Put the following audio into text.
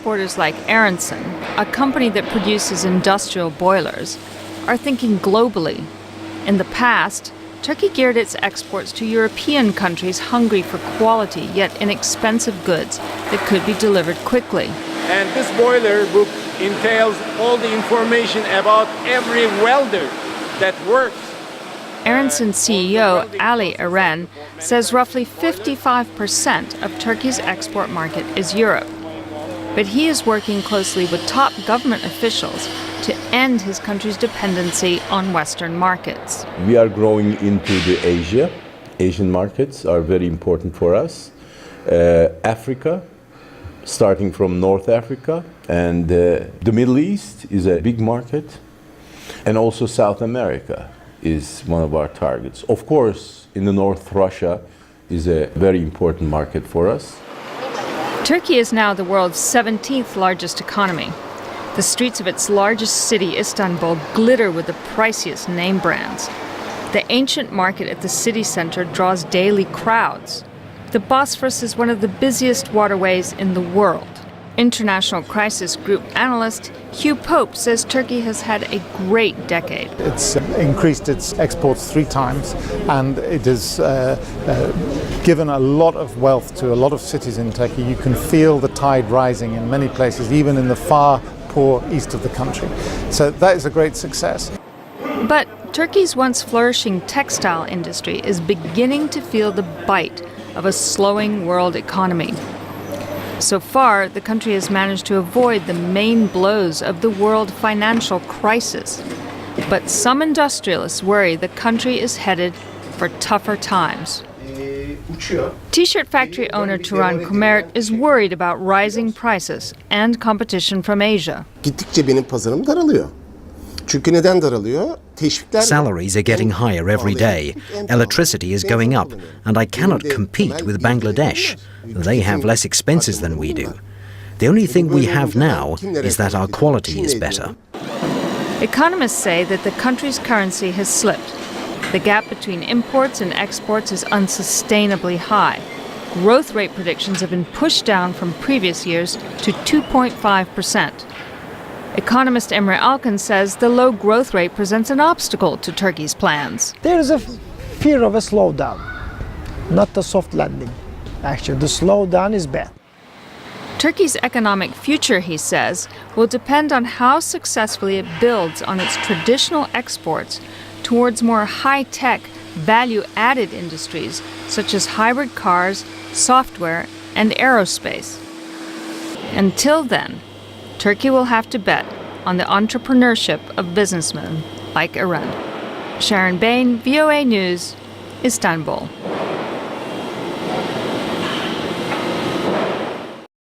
exporters like Aronson, a company that produces industrial boilers, are thinking globally. In the past, Turkey geared its exports to European countries hungry for quality yet inexpensive goods that could be delivered quickly. And this boiler book entails all the information about every welder that works. Aronson CEO Ali Eren says roughly 55% of Turkey's export market is Europe. But he is working closely with top government officials to end his country's dependency on Western markets. We are growing into the Asia. Asian markets are very important for us. Africa, starting from North Africa, and the Middle East is a big market, and also South America is one of our targets. Of course, in the north, Russia is a very important market for us. Turkey is now the world's 17th largest economy. The streets of its largest city, Istanbul, glitter with the priciest name brands. The ancient market at the city center draws daily crowds. The Bosphorus is one of the busiest waterways in the world. International Crisis Group analyst Hugh says Turkey has had a great decade. It's increased its exports 3 times, and it has given a lot of wealth to a lot of cities in Turkey. You can feel the tide rising in many places, even in the far poor east of the country. So that is a great success. But Turkey's once flourishing textile industry is beginning to feel the bite of a slowing world economy. So far, the country has managed to avoid the main blows of the world financial crisis. But some industrialists worry the country is headed for tougher times. T-shirt factory owner Turan Comert is worried about rising prices and competition from Asia. Gittikçe benim pazarım daralıyor. Çünkü neden daralıyor? Salaries are getting higher every day. Electricity is going up, and I cannot compete with Bangladesh. They have less expenses than we do. The only thing we have now is that our quality is better. Economists say that the country's currency has slipped. The gap between imports and exports is unsustainably high. Growth rate predictions have been pushed down from previous years to 2.5%. Economist Emre Alkan says the low growth rate presents an obstacle to Turkey's plans. There is a fear of a slowdown, not a soft landing. Actually, the slowdown is bad. Turkey's economic future, he says, will depend on how successfully it builds on its traditional exports towards more high-tech, value-added industries such as hybrid cars, software, and aerospace. Until then, Turkey will have to bet on the entrepreneurship of businessmen like Eren. Sharon Bain, VOA News, Istanbul.